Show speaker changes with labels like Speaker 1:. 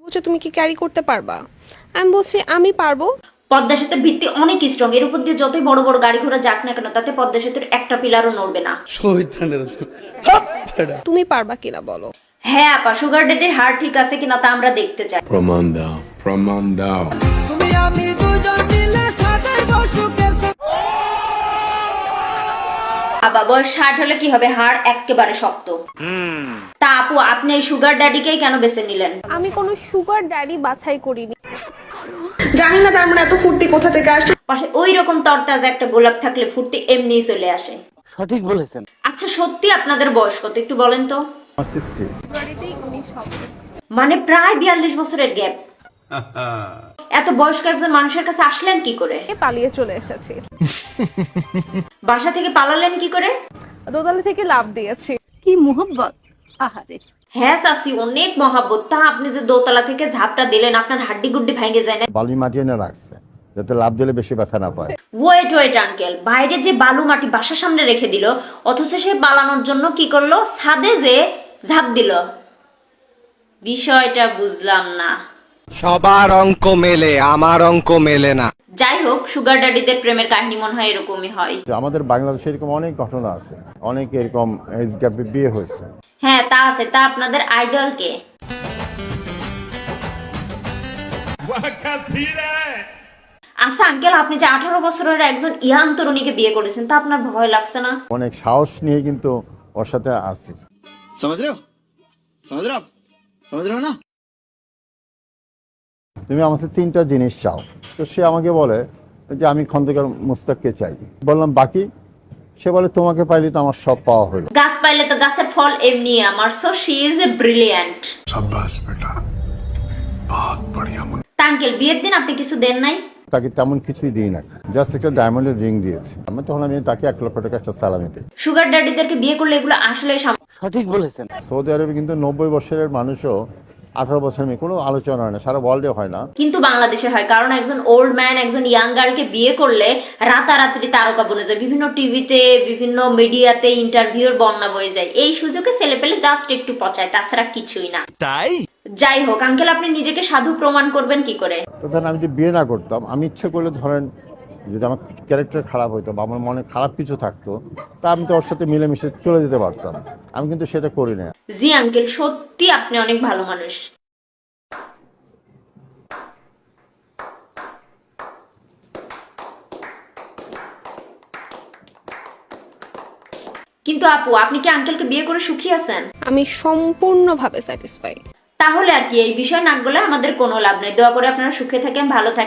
Speaker 1: বলছে তুমি কি ক্যারি করতে পারবা? আমি বলছি আমি পারবো।
Speaker 2: পদ্মা সেতুর ভিত্তি অনেক স্ট্রং, এর উপর দিয়ে যতই বড় বড় গাড়ি ঘোড়া যাক না কেন তাতে পদ্মা সেতুর একটা পিলারও নড়বে না।
Speaker 1: তুমি পারবা কিনা বলো।
Speaker 2: হ্যাঁ আপা, সুগার ডেডির হাড় ঠিক আছে কিনা তা আমরা দেখতে চাই।
Speaker 3: প্রমাণ দাও, প্রমাণ দাও।
Speaker 2: আবা বয়স 60 হলে কি হবে, হাড় একেবারে শক্ত। তা আপু, আপনি এই সুগার ড্যাডিকেই কেন বেছে নিলেন?
Speaker 1: আমি কোনো সুগার ড্যাডি বাছাই করিনি।
Speaker 4: জানি না তার মানে এত ফুর্তি কোথা থেকে আসে।
Speaker 2: পাশে ওই রকম তরতাজা একটা গোলাপ থাকলে ফুর্তি এমনিই চলে আসে।
Speaker 5: সঠিক বলেছেন।
Speaker 2: আচ্ছা সত্যি আপনাদের বয়স কত একটু বলেন তো?
Speaker 6: 60।
Speaker 1: ফেব্রুয়ারিতেই 19 হবে।
Speaker 2: মানে প্রায় 42 বছরের গ্যাপ। এত বয়স্ক একজন মানুষের কাছে আসলেন কি করে?
Speaker 1: পালিয়ে চলে এসেছি।
Speaker 2: বাসা থেকে পালালেন কি করে?
Speaker 1: দোতলা থেকে লাফ দিয়েছি।
Speaker 7: কি মোহব্বত! আহারে,
Speaker 2: হ্যাঁ চাচি, অনেক মহাব্বত। তা আপনি যে দোতলা থেকে ঝাপটা দিলেন, আপনার হাড্ডি গুড্ডি ভেঙে যায় না?
Speaker 6: বালি মাটি এনে রাখছে যাতে লাভ দিলে বেশি ব্যথা না পায়।
Speaker 2: ওয়েট ওয়েট আঙ্কেল, বাইরে যে বালু মাটি বাসার সামনে রেখে দিল, অথচ সে পালানোর জন্য কি করলো, ছাদে যে ঝাঁপ দিল। বিষয়টা বুঝলাম না।
Speaker 5: সবার অঙ্ক মেলে, আমার অঙ্ক মেলে না।
Speaker 2: যাই হোক, সুগার ড্যাডিদের প্রেমের কাহিনী মনে হয় এরকমই হয়।
Speaker 6: যে আমাদের বাংলাদেশে এরকম অনেক ঘটনা আছে, অনেক এরকম এজ গ্যাপে বিয়ে হয়েছে।
Speaker 2: হ্যাঁ তা আছে। তা আপনাদের আইডল কে? আচ্ছা আঙ্কেল, আপনি যে 18 বছরের একজন ইয়াং তরুণীকে বিয়ে করেছেন, তা আপনার ভয় লাগছে না?
Speaker 6: অনেক সাহস নিয়ে কিন্তু ওর সাথে আছি।
Speaker 8: समझ रहे हो आप समझ रहे हो ना।
Speaker 6: তুমি আমার কাছে 3টা জিনিস চাও, তো সে আমাকে বলে যে আমি খন্দকার মুস্তাককে চাই। বললাম বাকি? সে বলে তোমাকে পাইলে তো আমার সব পাওয়া হলো।
Speaker 2: গাছ পাইলে তো গাছের ফল এমনি আমার। So she is a brilliant.
Speaker 3: শাবাশ বেটা, বহুত বড়িয়া।
Speaker 2: আঙ্কেল, বিয়ের দিন আপনি কিছু দেন নাই?
Speaker 6: তাকে তেমন কিছুই দিই না, জাস্ট একটা ডায়মন্ডের রিং দিয়েছি। তখন আমি তাকে 1 লক্ষ টাকা একটা সালামি দিই।
Speaker 2: সুগার ড্যাডিদেরকে বিয়ে করলে এগুলো আসলে
Speaker 5: সঠিক বলেছেন।
Speaker 6: সৌদি আরবে কিন্তু 90 বছরের মানুষও 18 বছর মেয়ে কোনো আলোচনা হয় না, সারা ওয়ার্ল্ডে হয় না।
Speaker 2: কিন্তু বাংলাদেশে হয়, কারণ একজন ওল্ড ম্যান একজন ইয়াং গার্লকে বিয়ে করলে রাতারাতি তারকা বনে যায়। বিভিন্ন টিভিতে, বিভিন্ন মিডিয়াতে ইন্টারভিউর বন্যা বয়ে যায়। এই সুযোগে ছেলে পেলে জাস্ট একটু পচায়, তাছাড়া কিছুই না।
Speaker 5: তাই
Speaker 2: যাই হোক আঙ্কেল, আপনি নিজেকে সাধু প্রমাণ করবেন কি করে?
Speaker 6: তো ধরেন আমি যদি বিয়ে না করতাম, আমি ইচ্ছে করলে ধরেন যদি আমার ক্যারেক্টার খারাপ হইতো বা আমার মনে খারাপ কিছু থাকতো, তা আমি তো ওর সাথে মিলেমিশে চলে যেতে পারতাম। আমি কিন্তু সেটা করি না।
Speaker 2: জি আঙ্কেল, সত্যি আপনি অনেক ভালো মানুষ। কিন্তু আপু, আপনি কি আঙ্কেলকে বিয়ে করে সুখী আছেন?
Speaker 1: আমি সম্পূর্ণভাবে স্যাটিসফাই।
Speaker 2: তাহলে আর কি, এই বিষয় নাক গলে আমাদের কোনো লাভ নেই। দোয়া করে আপনারা সুখে থাকেন, ভালো থাকেন।